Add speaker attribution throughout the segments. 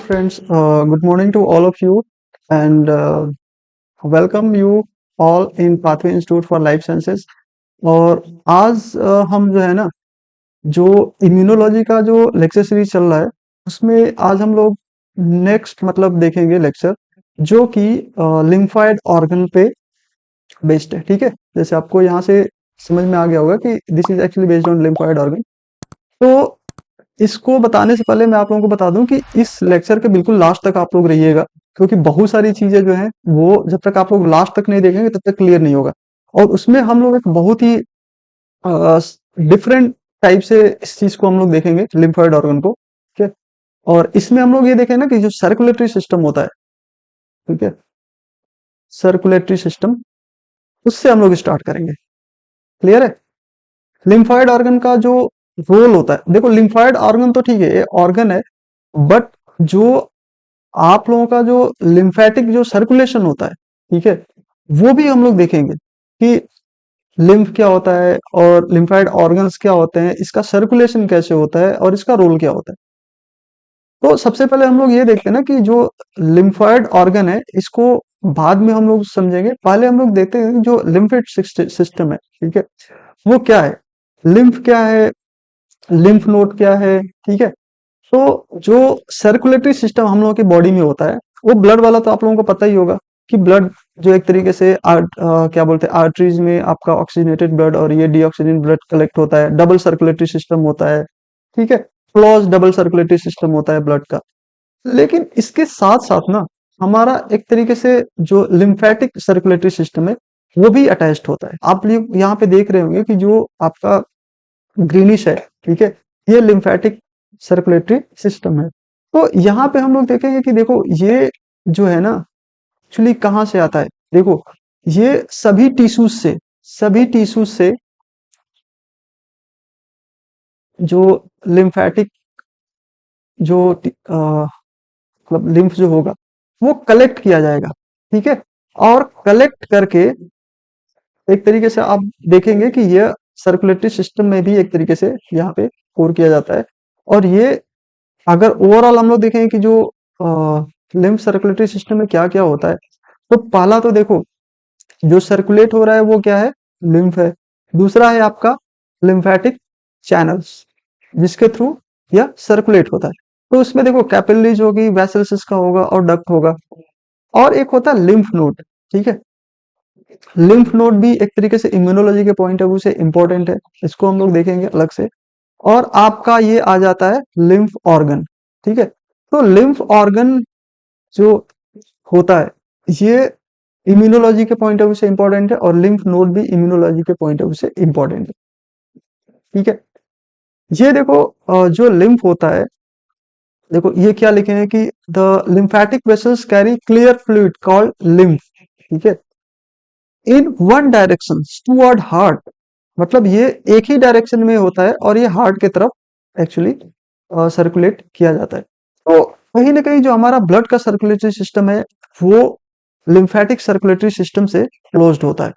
Speaker 1: friends, good morning to all of you and welcome you all in Pathway Institute for Life Sciences। और आज हम जो है ना, जो इम्यूनोलॉजी का जो लेक्चर सीरीज चल रहा है उसमें आज हम लोग नेक्स्ट मतलब देखेंगे लेक्चर जो कि लिम्फाइड ऑर्गन पे बेस्ड है। ठीक है, जैसे आपको यहाँ से समझ में आ गया होगा कि this is actually based on lymphoid organ. तो इसको बताने से पहले मैं आप लोगों को बता दूं कि इस लेक्चर के बिल्कुल लास्ट तक आप लोग रहिएगा, क्योंकि बहुत सारी चीजें जो हैं वो जब तक आप लोग लास्ट तक नहीं देखेंगे तब तक क्लियर नहीं होगा। और उसमें हम लोग एक बहुत ही डिफरेंट टाइप से इस चीज को हम लोग देखेंगे, लिम्फोइड ऑर्गन को। ठीक है, और इसमें हम लोग ये देखें ना कि जो सर्कुलेटरी सिस्टम होता है, ठीक है, सर्कुलेटरी सिस्टम, उससे हम लोग स्टार्ट करेंगे। क्लियर है? लिम्फोइड ऑर्गन का जो रोल होता है, देखो लिम्फोइड ऑर्गन तो ठीक है, ये ऑर्गन है, बट जो आप लोगों का जो लिम्फेटिक जो सर्कुलेशन होता है, ठीक है, वो भी हम लोग देखेंगे कि लिम्फ क्या होता है और लिम्फाइड ऑर्गन्स क्या होते हैं, इसका सर्कुलेशन कैसे होता है और इसका रोल क्या होता है। तो सबसे पहले हम लोग ये देखते हैं ना कि जो लिम्फॉइड ऑर्गन है इसको बाद में हम लोग समझेंगे, पहले हम लोग देखते हैं कि जो लिम्फेट सिस्टम है, ठीक है, वो क्या है, लिम्फ क्या है, लिम्फ नोड क्या है। ठीक है, तो जो सर्कुलेटरी सिस्टम हम लोगों की बॉडी में होता है, वो ब्लड वाला तो आप लोगों को पता ही होगा कि ब्लड जो एक तरीके से क्या बोलते हैं, आर्टरीज में आपका ऑक्सीजनेटेड ब्लड और ये डीऑक्सीजन ब्लड कलेक्ट होता है, डबल सर्कुलेटरी सिस्टम होता है। ठीक है, क्लोज डबल सर्कुलेटरी सिस्टम होता है ब्लड का। लेकिन इसके साथ साथ ना हमारा एक तरीके से जो लिम्फेटिक सर्कुलेटरी सिस्टम है वो भी अटैच्ड होता है। आप लोग यहाँ पे देख रहे होंगे कि जो आपका ग्रीनिश है, ठीक है, ये लिम्फेटिक सर्कुलेटरी सिस्टम है। तो यहाँ पे हम लोग देखेंगे कि देखो ये जो है ना एक्चुअली कहाँ से आता है। देखो ये सभी टिश्यूज से जो लिम्फेटिक जो मतलब लिम्फ जो होगा वो कलेक्ट किया जाएगा। ठीक है, और कलेक्ट करके एक तरीके से आप देखेंगे कि ये सर्कुलेटरी सिस्टम में भी एक तरीके से यहाँ पे स्टोर किया जाता है। और ये अगर ओवरऑल हम लोग देखें कि जो लिम्फ सर्कुलेटरी सिस्टम में क्या क्या होता है, तो पहला तो देखो जो सर्कुलेट हो रहा है वो क्या है, लिम्फ है। दूसरा है आपका लिम्फेटिक चैनल्स, जिसके थ्रू यह सर्कुलेट होता है। तो उसमें देखो कैपिलरीज होगी, वेसल्स इसका होगा और डक्ट होगा। और एक होता है लिम्फ नोड। ठीक है, लिम्फ नोड भी एक तरीके से इम्यूनोलॉजी के पॉइंट ऑफ व्यू से इंपॉर्टेंट है, इसको हम लोग देखेंगे अलग से। और आपका ये आ जाता है लिम्फ ऑर्गन। ठीक है, तो लिम्फ ऑर्गन जो होता है ये इम्यूनोलॉजी के पॉइंट ऑफ व्यू से इंपॉर्टेंट है, और लिम्फ नोड भी इम्यूनोलॉजी के पॉइंट ऑफ व्यू से इंपॉर्टेंट है। ठीक है, ये देखो जो लिम्फ होता है, देखो ये क्या लिखे हैं कि the lymphatic vessels carry clear fluid called lymph, ठीक है, in one direction toward heart. मतलब ये एक ही डायरेक्शन में होता है और ये हार्ट के तरफ एक्चुअली सर्कुलेट किया जाता है। तो कहीं ना कहीं जो हमारा ब्लड का सर्कुलेटरी सिस्टम है वो लिम्फेटिक सर्कुलेटरी सिस्टम से क्लोज्ड होता है।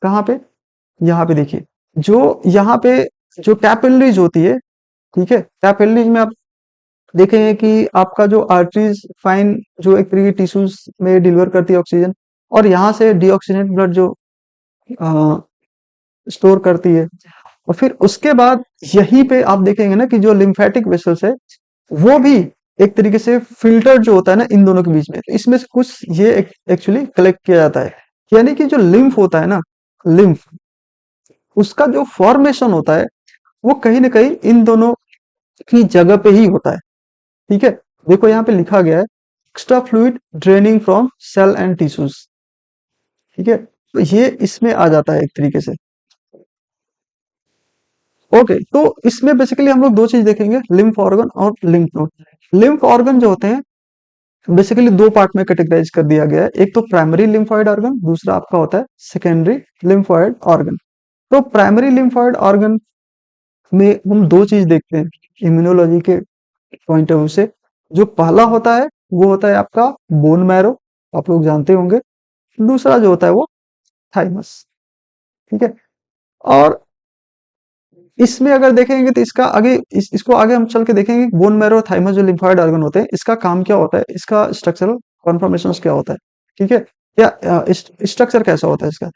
Speaker 1: कहाँ पे? यहाँ पे देखिए, जो यहाँ पे जो कैपिलरीज होती है, ठीक है, कैपिलरीज में आप देखेंगे कि आपका जो आर्टरीज फाइन जो एक तरीके टिश्यूज में डिलीवर करती है ऑक्सीजन, और यहाँ से डीऑक्सीजनेट ब्लड जो स्टोर करती है। और फिर उसके बाद यहीं पे आप देखेंगे ना कि जो लिम्फेटिक वेसल्स है वो भी एक तरीके से फिल्टर जो होता है ना इन दोनों के बीच में, तो इसमें से कुछ ये एक्चुअली कलेक्ट किया जाता है। यानी कि जो लिम्फ होता है ना, लिम्फ, उसका जो फॉर्मेशन होता है वो कहीं ना कहीं इन दोनों की जगह पे ही होता है। ठीक है, देखो यहाँ पे लिखा गया है extra fluid draining from cell and tissues. ठीक है, तो ये इसमें आ जाता है एक तरीके से। ओके, तो इसमें बेसिकली हम लोग दो चीज देखेंगे, लिम्फ ऑर्गन और लिम्फ नोड। लिम्फ ऑर्गन जो होते हैं बेसिकली दो पार्ट में कैटेगराइज कर दिया गया है, एक तो प्राइमरी लिम्फोइड ऑर्गन, दूसरा आपका होता है सेकेंडरी लिम्फोइड ऑर्गन। तो प्राइमरी लिम्फोइड ऑर्गन में हम दो चीज देखते हैं इम्यूनोलॉजी के पॉइंट ऑफ व्यू से। जो पहला होता है वो होता है आपका बोन मैरो, आप लोग जानते होंगे। दूसरा जो होता है वो थाइमस। ठीक है, और इसमें अगर देखेंगे तो इसका आगे इसको आगे हम चल के देखेंगे, बोन मैरो थाइमस जो लिम्फॉइड ऑर्गन होते हैं, इसका काम क्या होता है, इसका स्ट्रक्चरल कॉन्फॉर्मेशन क्या होता है, ठीक है, या स्ट्रक्चर कैसा होता है इसका।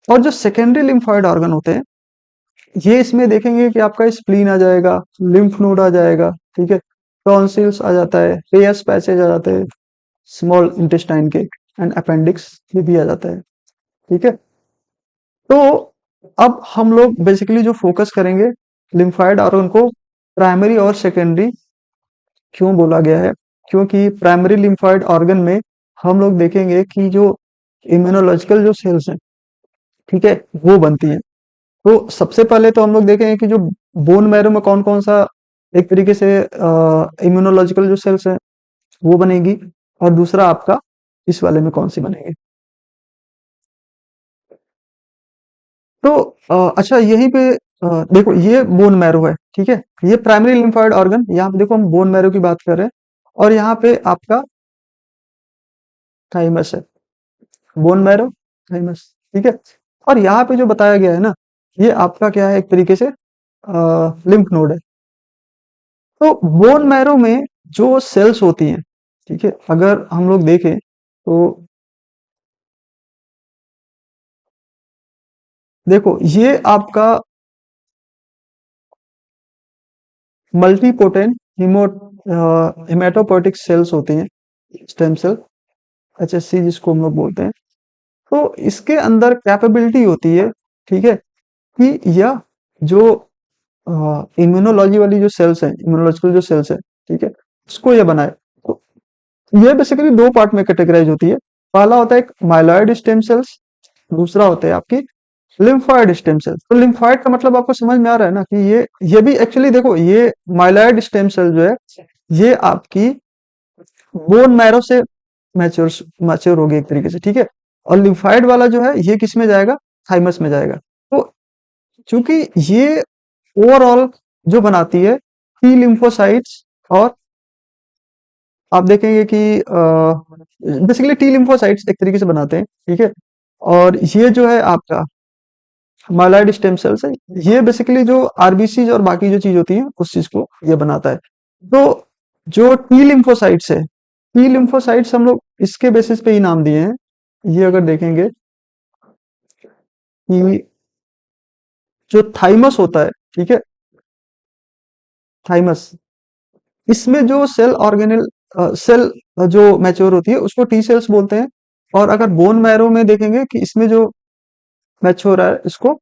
Speaker 1: और जो सेकेंडरी लिम्फॉइड ऑर्गन होते हैं, ये इसमें देखेंगे कि आपका स्प्लीन आ जाएगा, लिम्फ नोड आ जाएगा, ठीक है, टॉन्सिल्स आ जाता है, पेयर्स पैसेज आ जाते हैं स्मॉल इंटेस्टाइन के, एंड अपेंडिक्स ये भी आ जाता है, ठीक है। तो अब हम लोग बेसिकली जो फोकस करेंगे लिम्फाइड ऑर्गन को प्राइमरी और सेकेंडरी क्यों बोला गया है, क्योंकि प्राइमरी लिम्फाइड ऑर्गन में हम लोग देखेंगे कि जो इम्यूनोलॉजिकल जो सेल्स हैं, ठीक है, वो बनती हैं। तो सबसे पहले तो हम लोग देखेंगे कि जो बोन मैरो में कौन कौन सा एक तरीके से इम्यूनोलॉजिकल जो सेल्स है वो बनेगी, और दूसरा आपका इस वाले में कौन सी बनेगी। तो अच्छा यहीं पे देखो ये बोन मैरो है, ठीक है, ये प्राइमरी लिम्फोइड ऑर्गन, यहाँ पे देखो हम बोन मैरो की बात कर रहे हैं, और यहाँ पे आपका थाइमस है, बोन मैरो थाइमस, ठीक है। और यहाँ पे जो बताया गया है ना, ये आपका क्या है, एक तरीके से लिम्फ नोड है। तो बोन मैरो में जो सेल्स होती हैं, ठीक है, अगर हम लोग देखें तो देखो ये आपका मल्टीपोटेंट हिमेटोपोइटिक सेल्स होती हैं, स्टेम सेल, एचएससी जिसको हम लोग बोलते हैं। तो इसके अंदर कैपेबिलिटी होती है, ठीक है, कि यह जो इम्यूनोलॉजी वाली जो सेल्स है, इम्यूनोलॉजिकल जो सेल्स है, ठीक है, उसको ये बनाए। तो ये बेसिकली दो पार्ट में कैटेगराइज होती है। पहला होता है एक माइलॉइड स्टेम सेल्स, दूसरा होता है आपकी लिम्फॉइड स्टेम सेल्स। तो लिम्फॉइड का मतलब आपको समझ में आ रहा है ना, कि ये भी एक्चुअली देखो, ये माइलॉइड स्टेम सेल जो है, ये आपकी बोन मैरो से मैच्योर मैच्योर होगी एक तरीके से, ठीक है। और लिम्फाइड वाला जो है ये किस में जाएगा, थाइमस में जाएगा। तो चूंकि ये ओवरऑल जो बनाती है टी लिम्फोसाइट्स, और आप देखेंगे कि बेसिकली टी लिम्फोसाइट्स एक तरीके से बनाते हैं, ठीक है। और ये जो है आपका माइलॉइड स्टेम सेल्स है, ये बेसिकली जो आरबीसी और बाकी जो चीज होती है उस चीज को ये बनाता है। तो जो टी लिम्फोसाइट्स है, टी लिम्फोसाइट्स हम लोग इसके बेसिस पे ही नाम दिए हैं। ये अगर देखेंगे कि जो थाइमस होता है, ठीक है, थाइमस, इसमें जो सेल ऑर्गेनल सेल जो मैच्योर होती है उसको टी सेल्स बोलते हैं। और अगर बोन मैरो में देखेंगे कि इसमें जो मैच्योर है इसको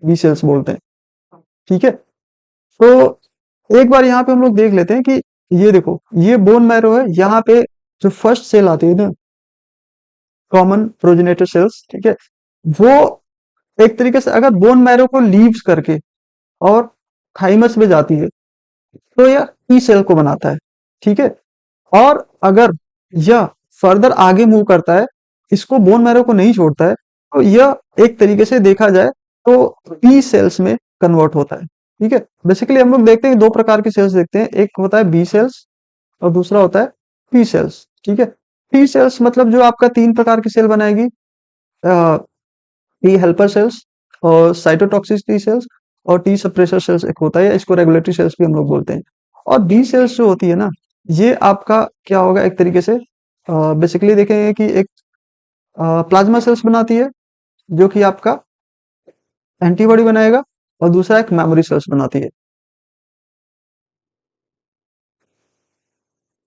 Speaker 1: बी सेल्स बोलते हैं, ठीक है। तो एक बार यहाँ पे हम लोग देख लेते हैं कि ये देखो ये बोन मैरो है, यहाँ पे जो फर्स्ट सेल आती है ना, कॉमन प्रोजेनेटर सेल्स, ठीक है, वो एक तरीके से अगर बोन मैरो को लीव्स करके और थाइमस में जाती है तो यह टी सेल को बनाता है, ठीक है। और अगर यह फर्दर आगे मूव करता है, इसको बोन मैरो को नहीं छोड़ता है, तो यह एक तरीके से देखा जाए तो टी सेल्स में कन्वर्ट होता है, ठीक है। बेसिकली हम लोग देखते हैं दो प्रकार के सेल्स देखते हैं, एक होता है बी सेल्स और दूसरा होता है टी सेल्स, ठीक है। टी सेल्स मतलब जो आपका तीन प्रकार की सेल बनाएगी, टी हेल्पर सेल्स और साइटोटॉक्सिक टी सेल्स और टी सप्रेसर सेल्स एक होता है, इसको रेगुलेटरी सेल्स भी हम लोग बोलते हैं। और बी सेल्स जो होती है ना, ये आपका क्या होगा, एक तरीके से बेसिकली देखेंगे कि एक प्लाज्मा सेल्स बनाती है जो कि आपका एंटीबॉडी बनाएगा, और दूसरा एक मेमोरी सेल्स बनाती है।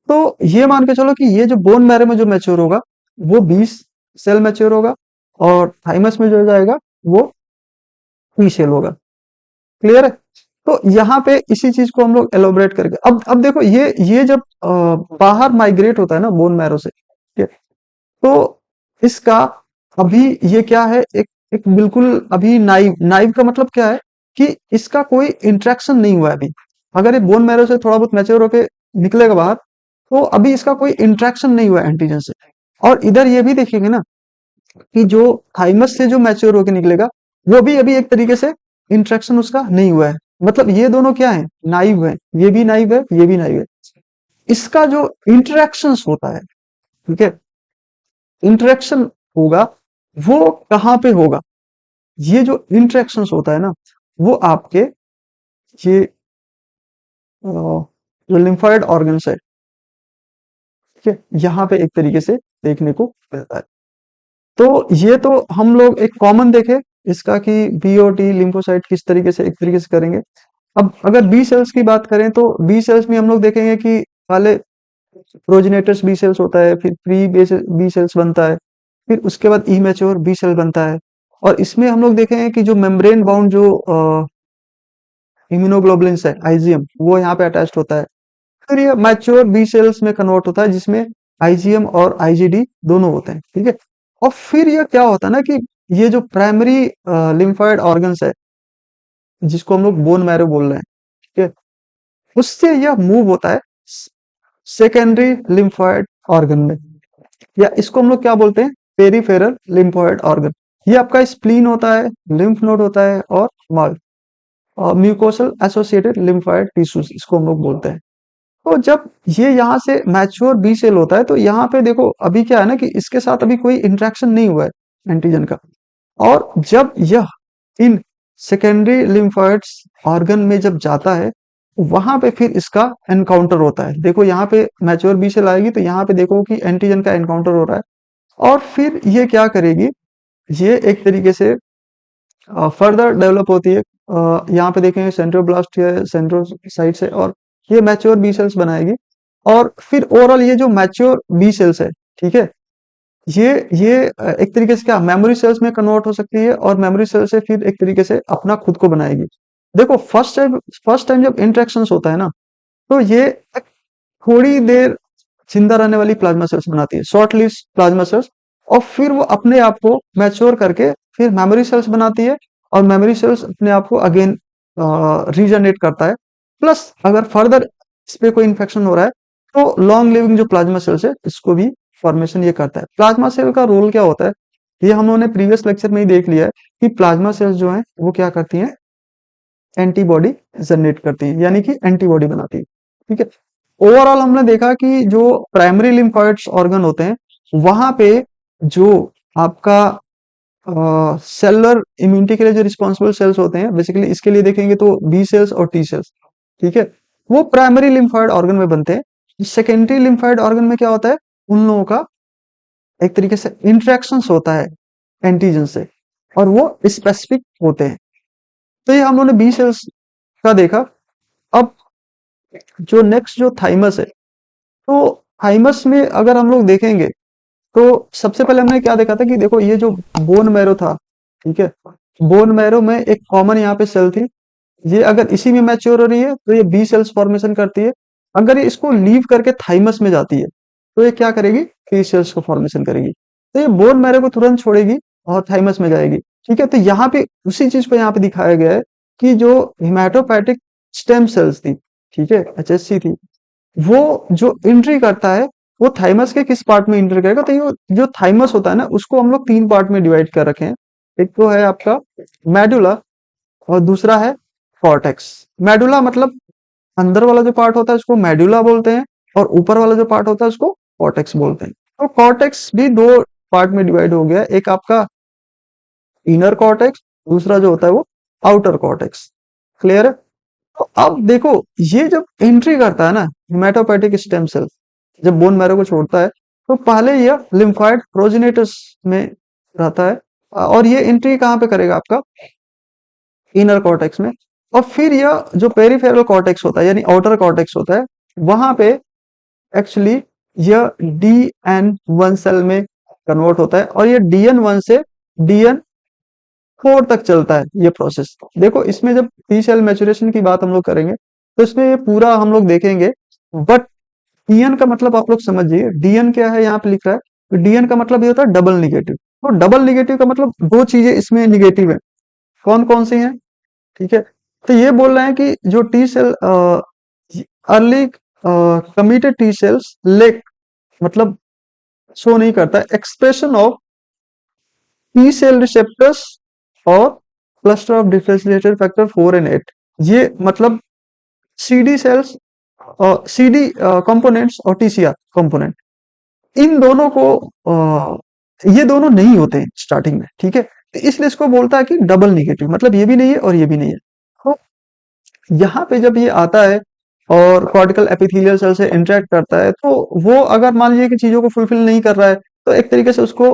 Speaker 1: तो ये मान के चलो कि ये जो बोन मैरो में जो मैच्योर होगा वो 20 सेल मैच्योर होगा, और थाइमस में जो जाएगा वो टी सेल होगा। क्लियर है। तो यहाँ पे इसी चीज को हम लोग एलोबरेट करके अब देखो ये जब बाहर माइग्रेट होता है ना बोन मैरो से, ठीक है, तो इसका अभी ये क्या है, एक बिल्कुल अभी नाइव नाइव का मतलब क्या है, कि इसका कोई इंटरेक्शन नहीं हुआ है अभी। अगर ये बोन मैरो से थोड़ा बहुत मैच्योर होके निकलेगा बाहर, तो अभी इसका कोई इंटरेक्शन नहीं हुआ है एंटीजन से। और इधर ये भी देखेंगे ना कि जो थाइमस से जो मैच्योर होके निकलेगा, वो भी अभी एक तरीके से इंटरेक्शन उसका नहीं हुआ है। मतलब ये दोनों क्या है, नाइव है, ये भी नाइव है, ये भी नाइव है। इसका जो इंटरेक्शंस होता है, ठीक है, इंटरेक्शन होगा, वो कहाँ पे होगा, ये जो इंटरेक्शंस होता है ना, वो आपके ये जो लिम्फोइड ऑर्गन्स है, ठीक है, यहाँ पे एक तरीके से देखने को मिलता है। तो ये तो हम लोग एक कॉमन देखे इसका कि बीओटी लिम्फोसाइट किस तरीके से एक तरीके से करेंगे। अब अगर बी सेल्स की बात करें तो बी सेल्स में हम लोग देखेंगे कि पहले प्रोजेनेटर्स बी सेल्स होता है, फिर प्री बी सेल्स बनता है, फिर उसके बाद इमेच्योर बी सेल बनता है। और इसमें हम लोग देखेंगे कि जो मेम्ब्रेन बाउंड जो इम्यूनोग्लोबुलिन्स है, आईजीएम, वो यहाँ पे अटैच्ड होता है। फिर ये मैच्योर बी सेल्स में कन्वर्ट होता है जिसमें आईजीएम और आईजीडी दोनों होते हैं, ठीक है। और फिर ये क्या होता है ना कि ये जो प्राइमरी लिम्फोइड ऑर्गन्स है, जिसको हम लोग बोन मैरो बोल रहे हैं, ठीक है, उससे यह मूव होता है सेकेंडरी लिम्फोइड ऑर्गन में, या इसको हम लोग क्या बोलते हैं, पेरिफेरल लिम्फोइड ऑर्गन। ये आपका स्प्लीन होता है, लिम्फ नोड होता है, और म्यूकोसल एसोसिएटेड लिम्फोइड टिश्यूज इसको हम लोग बोलते हैं। तो जब ये यहाँ से मैच्योर बी सेल होता है तो यहाँ पे देखो अभी क्या है ना कि इसके साथ अभी कोई इंटरेक्शन नहीं हुआ है एंटीजन का। और जब यह इन सेकेंडरी लिम्फोइड्स ऑर्गन में जब जाता है, वहां पे फिर इसका एनकाउंटर होता है। देखो यहाँ पे मैच्योर बी सेल आएगी तो यहाँ पे देखो कि एंटीजन का एनकाउंटर हो रहा है, और फिर ये क्या करेगी, ये एक तरीके से फर्दर डेवलप होती है। यहाँ पे देखेंगे सेंट्रोब्लास्ट है सेंट्रोसाइट से, और ये मैच्योर बी सेल्स बनाएगी। और फिर ओवरऑल ये जो मैच्योर बी सेल्स है, ठीक है, ये एक तरीके से क्या मेमोरी सेल्स में कन्वर्ट हो सकती है, और मेमोरी सेल से फिर एक तरीके से अपना खुद को बनाएगी। देखो फर्स्ट टाइम जब इंटरेक्शन होता है ना, तो ये एक थोड़ी देर जिंदा रहने वाली प्लाज्मा सेल्स बनाती है, शॉर्ट लिव्ड प्लाज्मा सेल्स। और फिर वो अपने आप को मैच्योर करके फिर मेमोरी सेल्स बनाती है, और मेमोरी सेल्स अपने आप को अगेन रीजनरेट करता है। प्लस अगर फर्दर इस पे कोई इन्फेक्शन हो रहा है तो लॉन्ग लिविंग जो प्लाज्मा सेल्स है इसको भी फॉर्मेशन ये करता है। प्लाज्मा सेल का रोल क्या होता है, ये हम लोगों ने प्रीवियस लेक्चर में ही देख लिया है कि प्लाज्मा सेल्स जो है वो क्या करती हैं, एंटीबॉडी जनरेट करती है, यानी कि एंटीबॉडी बनाती है, ठीक है। ओवरऑल हमने देखा कि जो प्राइमरी लिम्फोइड्स ऑर्गन होते हैं वहां पे जो आपका सेलुलर इम्यूनिटी के लिए जो रिस्पॉन्सिबल सेल्स होते हैं, बेसिकली इसके लिए देखेंगे तो बी सेल्स और टी सेल्स, ठीक है, वो प्राइमरी लिम्फोइड ऑर्गन में बनते हैं। सेकेंडरी लिम्फोइड ऑर्गन में क्या होता है, उन लोगों का एक तरीके से इंटरेक्शन होता है एंटीजन से, और वो स्पेसिफिक होते हैं। तो ये हम लोगों ने बी सेल्स का देखा। अब जो नेक्स्ट जो थाइमस है, तो थाइमस में अगर हम लोग देखेंगे तो सबसे पहले हमने क्या देखा था कि देखो ये जो बोन मैरो था, ठीक है, बोन मैरो में एक कॉमन यहाँ पे सेल थी। ये अगर इसी में मैच्योर हो रही है तो ये बी सेल्स फॉर्मेशन करती है। अगर ये इसको लीव करके थाइमस में जाती है तो ये क्या करेगी, टी सेल्स को फॉर्मेशन करेगी। तो ये बोन मैरो को तुरंत छोड़ेगी और थाइमस में जाएगी, ठीक है। तो यहाँ पे उसी चीज को यहाँ पे दिखाया गया है कि जो हिमेटोपैटिक स्टेम सेल्स थी, ठीक है, एचएससी थी, वो जो एंट्री करता है वो थाइमस के किस पार्ट में एंटर करेगा। तो ये जो थाइमस होता है ना उसको हम लोग तीन पार्ट में डिवाइड कर रखे हैं। एक तो है आपका मेडुला, और दूसरा है कॉर्टेक्स। मेडुला मतलब अंदर वाला जो पार्ट होता है उसको मेडुला बोलते हैं, और ऊपर वाला जो पार्ट होता है उसको कॉर्टेक्स बोलते हैं। तो कॉर्टेक्स भी दो पार्ट में डिवाइड हो गया, एक आपका इनर कॉर्टेक्स, दूसरा जो होता है वो आउटर कॉर्टेक्स। क्लियर है। तो अब देखो ये जब एंट्री करता है ना हिमेटोपोएटिक स्टेम सेल, जब बोन मैरो को छोड़ता है, तो पहले यह लिम्फोइड प्रोजेनेटर्स में रहता है, और ये एंट्री कहाँ पे करेगा, आपका इनर कॉर्टेक्स में। और फिर यह जो पेरिफेरल कॉर्टेक्स होता है यानी आउटर कॉर्टेक्स होता है, वहां पे एक्चुअली यह DN1 सेल में कन्वर्ट होता है, और ये DN1 से DN4 तक चलता है ये प्रोसेस। देखो इसमें जब टी सेल मैचुरेशन की बात हम लोग करेंगे तो इसमें ये पूरा हम लोग देखेंगे। बट डीएन का मतलब आप लोग समझिए, डीएन क्या है यहाँ पे लिख रहा है, तो डीएन का मतलब ये होता है डबल निगेटिव। तो डबल निगेटिव का मतलब दो चीजें इसमें निगेटिव है, कौन कौन सी हैं, ठीक है। तो ये बोल रहे हैं कि जो T cell early committed T cells lack मतलब शो नहीं करता expression of T cell receptors और क्लस्टर ऑफ डिफरेंशिएटेड फैक्टर 4 और 8। ये मतलब सीडी सेल्स, सीडी कंपोनेंट्स और टीसीआर कंपोनेंट, इन दोनों को ये दोनों नहीं होते हैं स्टार्टिंग में, ठीक है। तो इसलिए इसको बोलता है कि डबल निगेटिव, मतलब ये भी नहीं है और ये भी नहीं है। तो यहाँ पे जब ये आता है और कॉर्टिकल एपिथेलियल सेल से इंटरेक्ट करता है, तो वो अगर मान लीजिए कि चीजों को फुलफिल नहीं कर रहा है, तो एक तरीके से उसको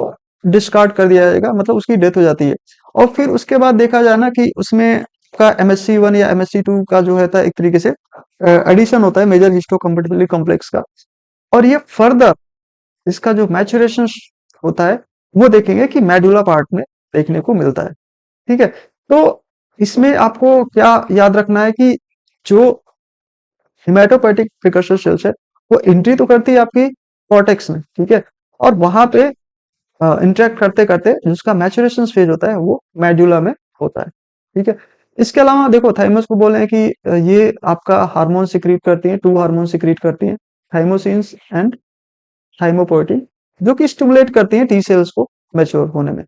Speaker 1: डिस्कार्ड कर दिया जाएगा, मतलब उसकी डेथ हो जाती है। और फिर उसके बाद देखा जाए ना कि उसमें का MSC1 या MSC2 का जो है था एक तरीके से एडिशन होता है मेजर हिस्टो कंपेटिबिलिटी कॉम्प्लेक्स का। और ये फर्दर इसका जो मैचुरेशन होता है वो देखेंगे कि मेडुला पार्ट में देखने को मिलता है। ठीक है, तो इसमें आपको क्या याद रखना है कि जो हिमेटोपोएटिक प्रिकर्सर सेल्स है वो एंट्री तो करती है आपकी कॉर्टेक्स में, ठीक है, और वहां पे इंटरेक्ट करते करते जिसका मैचुरेशन फेज होता है वो मेडुला में होता है। ठीक है, इसके अलावा देखो थाइमस को बोले हैं कि ये आपका हार्मोन सिक्रीट करती है, टू हार्मोन सिक्रीट करती है, थाइमोसिन्स एंड थाइमोपोएटिन, जो कि स्टिमुलेट करती हैं टी सेल्स को मैच्योर होने में।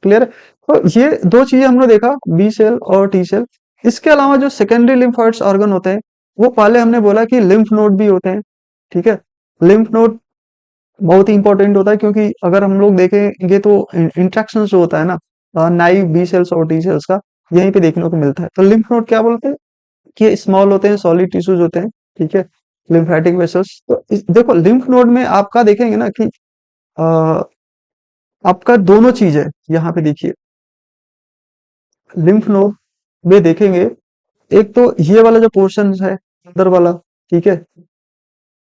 Speaker 1: क्लियर है? तो ये दो चीजें हमने देखा, बी सेल और टी सेल। इसके अलावा जो सेकेंडरी लिम्फोइड्स ऑर्गन होते हैं वो पहले हमने बोला कि लिम्फ नोड भी होते हैं। ठीक है, लिम्फ नोड बहुत ही इंपॉर्टेंट होता है, क्योंकि अगर हम लोग देखेंगे तो इंट्रैक्शन जो होता है ना नाइव बी सेल्स और टी सेल्स का, यहीं पे देखने को मिलता है। तो लिम्फ नोड क्या बोलते हैं कि स्मॉल होते हैं, सॉलिड टिश्यूज होते हैं। ठीक है, लिम्फेटिक वेसल्स। तो देखो लिम्फ नोड में आपका देखेंगे ना कि अ, आपका दोनों चीज है। यहाँ पे देखिए लिम्फ नोड में देखेंगे, एक तो ये वाला जो पोर्शन है अंदर वाला, ठीक है,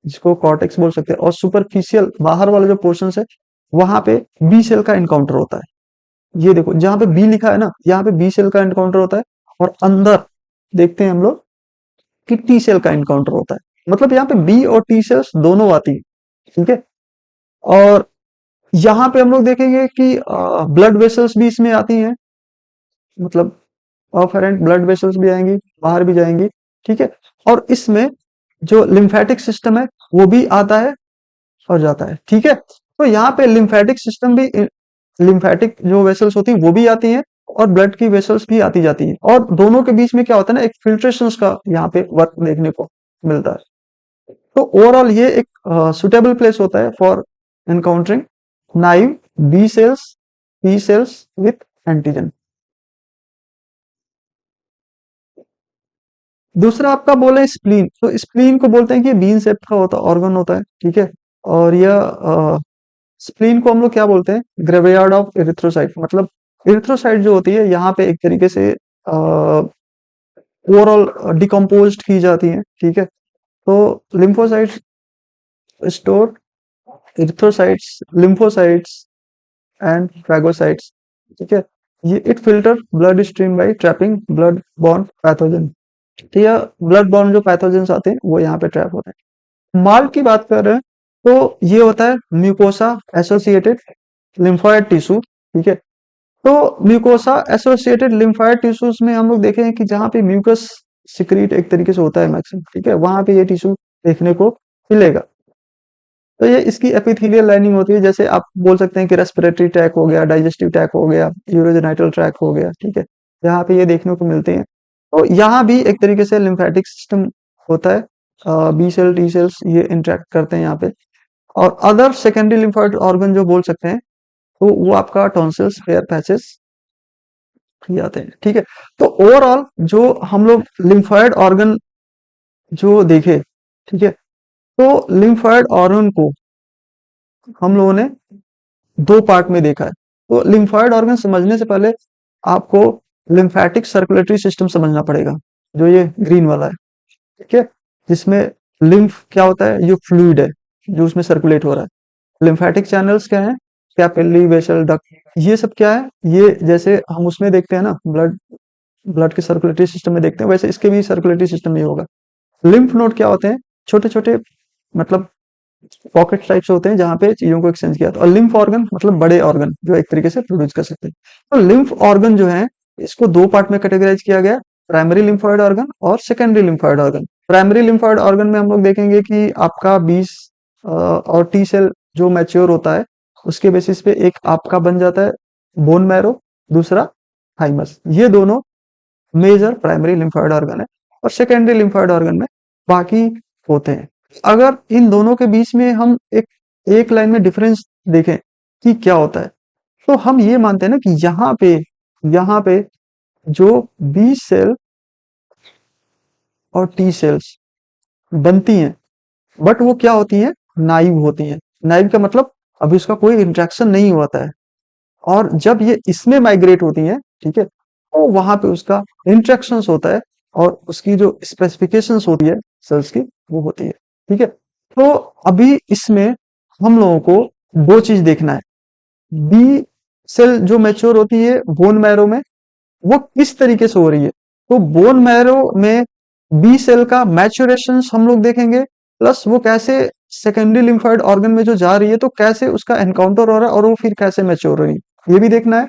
Speaker 1: जिसको कॉर्टेक्स बोल सकते हैं, और सुपरफिशियल बाहर वाला जो पोर्शन है वहां पे बी सेल का एनकाउंटर होता है। ये देखो जहां पे बी लिखा है ना, यहाँ पे बी सेल का एनकाउंटर होता है, और अंदर देखते हैं हम लोग कि टी सेल का एनकाउंटर होता है। मतलब यहाँ पे बी और टी सेल्स दोनों आती है। ठीक है, और यहाँ पे हम लोग देखेंगे कि ब्लड वेसल्स भी इसमें आती हैं, मतलब अफेरेंट ब्लड वेसल्स भी आएंगी, बाहर भी जाएंगी। ठीक है, और इसमें जो लिम्फेटिक सिस्टम है वो भी आता है और जाता है। ठीक है, तो यहाँ पे लिम्फेटिक सिस्टम भी, लिम्फेटिक जो वेसल्स होती हैं वो भी आती हैं, और ब्लड की वेसल्स भी आती जाती हैं, और दोनों के बीच में क्या होता है ना, एक फिल्ट्रेशन का यहाँ पे वर्क देखने को मिलता है। तो ओवरऑल ये एक सुटेबल प्लेस होता है for encountering naive B cells, T cells with antigen. दूसरा आपका बोले स्प्लीन, तो स्प्लीन को बोलते हैं कि बीन शेप का होता ऑर्गन होता है। ठीक है, और यह स्प्लीन को हम लोग क्या बोलते हैं, ग्रेवयार्ड ऑफ इरिथ्रोसाइट। मतलब इरिथ्रोसाइट जो होती है यहाँ पे एक तरीके से ओवरऑल डिकम्पोज की जाती है। ठीक है, तो lymphocytes store erythrocytes, lymphocytes and phagocytes. ठीक है, ये it filter blood stream by trapping blood borne pathogen. तो यह ब्लड बॉर्न जो पैथोजेंस आते हैं वो यहाँ पे ट्रैप होते हैं। माल की बात कर रहे हैं तो ये होता है म्यूकोसा एसोसिएटेड लिम्फोइड टिश्यू। ठीक है, तो म्यूकोसा एसोसिएटेड लिम्फोइड टिश्यूज में हम लोग देखें कि जहाँ पे म्यूकस सिक्रीट एक तरीके से होता है मैक्सिमम, ठीक है, वहां पे ये टिश्यू देखने को मिलेगा। तो ये इसकी एपिथेलियल लाइनिंग होती है, जैसे आप बोल सकते हैं कि रेस्पिरेटरी ट्रैक हो गया, डाइजेस्टिव ट्रैक हो गया, यूरोजेनाइटल ट्रैक हो गया। ठीक है, यहाँ पे ये देखने को मिलते हैं। तो यहाँ भी एक तरीके से लिम्फेटिक सिस्टम होता है, बी सेल टी सेल्स ये इंटरेक्ट करते हैं यहाँ पे। और अदर सेकेंडरी लिम्फोइड ऑर्गन जो बोल सकते हैं, तो वो आपका टॉन्सिल्स, हेयर पैचेस ये आते हैं। ठीक है, तो ओवरऑल जो हम लोग लिम्फोइड ऑर्गन जो देखे, ठीक है, तो लिम्फोइड ऑर्गन को हम लोगों ने दो पार्ट में देखा है। तो लिम्फोइड ऑर्गन समझने से पहले आपको लिम्फेटिक सर्कुलेटरी सिस्टम समझना पड़ेगा, जो ये ग्रीन वाला है। ठीक है, जिसमें लिम्फ क्या होता है, जो फ्लूइड है जो उसमें सर्कुलेट हो रहा है। लिम्फेटिक चैनल्स क्या है, कैपिलरी, वेसल, डक्ट, ये सब क्या है, ये जैसे हम उसमें देखते हैं ना ब्लड, ब्लड के सर्कुलेटरी सिस्टम में देखते हैं, वैसे इसके भी सर्कुलेटरी सिस्टम में होगा। लिम्फ नोड क्या होते हैं, छोटे छोटे, मतलब पॉकेट टाइप्स होते हैं जहां पे चीजों को एक्सचेंज किया जाता है। और लिम्फ ऑर्गन मतलब बड़े ऑर्गन जो एक तरीके से प्रोड्यूस कर सकते हैं। तो लिम्फ ऑर्गन जो है इसको दो पार्ट में कैटेगराइज किया गया, प्राइमरी लिम्फोइड ऑर्गन और secondary lymphoid organ. Primary lymphoid organ में हम लोग देखेंगे कि आपका 20 और टी सेल जो मैच्योर होता है उसके बेसिस पे एक आपका बन जाता है बोन मैरो, दूसरा थाइमस। ये दोनों मेजर प्राइमरी लिम्फोइड ऑर्गन है, और सेकेंडरी लिम्फोइड ऑर्गन में बाकी होते हैं। अगर इन दोनों के बीच में हम एक लाइन में डिफरेंस देखें कि क्या होता है, तो हम ये मानते हैं ना कि यहाँ पे जो बी सेल और टी सेल्स बनती हैं, बट वो क्या होती हैं, नाइव होती हैं। नाइव का मतलब अभी उसका कोई इंटरेक्शन नहीं होता है, और जब ये इसमें माइग्रेट होती हैं, ठीक है, तो वहां पे उसका इंटरेक्शन होता है, और उसकी जो स्पेसिफिकेशंस होती है सेल्स की, वो होती है। ठीक है, तो अभी इसमें हम लोगों को दो चीज देखना है। बी सेल जो मैच्योर होती है बोन मैरो में, वो किस तरीके से हो रही है। तो बोन मैरो में बी सेल का मैच्योरेशन हम लोग देखेंगे, प्लस वो कैसे सेकेंडरी लिम्फोइड ऑर्गन में जो जा रही है, तो कैसे उसका एनकाउंटर हो रहा है और वो फिर कैसे मैच्योर हो रही है, ये भी देखना है।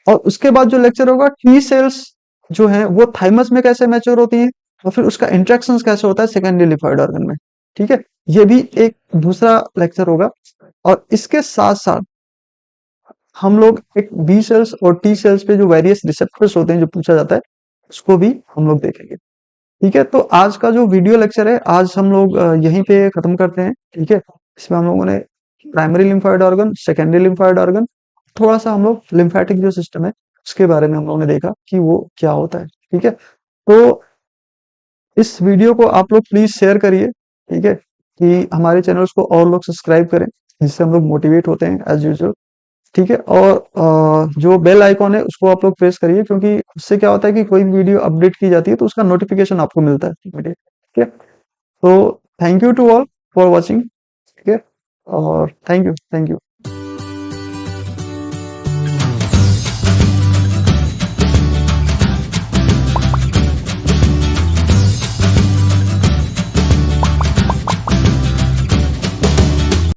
Speaker 1: और उसके बाद जो लेक्चर होगा टी सेल्स जो है वो थाइमस में कैसे मैच्योर होती है, और फिर उसका इंट्रैक्शन कैसे होता है सेकेंडरी लिम्फोइड ऑर्गन में। ठीक है, ये भी एक दूसरा लेक्चर होगा। और इसके साथ साथ हम लोग एक बी सेल्स और टी सेल्स पे जो वेरियस रिसेप्टर्स होते हैं जो पूछा जाता है, उसको भी हम लोग देखेंगे। ठीक है, तो आज का जो वीडियो लेक्चर है, आज हम लोग यहीं पे खत्म करते हैं। ठीक है, इसमें हम लोगों ने primary lymphoid organ, secondary lymphoid organ, थोड़ा सा हम लोग लिम्फेटिक जो सिस्टम है उसके बारे में हम लोगों ने देखा कि वो क्या होता है। ठीक है, तो इस वीडियो को आप लोग प्लीज शेयर करिए। ठीक है, कि हमारे चैनल्स को और लोग सब्सक्राइब करें, जिससे हम लोग मोटिवेट होते हैं एज यूजुअल। ठीक है, और जो बेल आइकॉन है उसको आप लोग प्रेस करिए, क्योंकि उससे क्या होता है कि कोई भी वीडियो अपडेट की जाती है तो उसका नोटिफिकेशन आपको मिलता है immediate। ठीक है, तो thank you to all for watching. ठीक है, और थैंक यू, थैंक यू।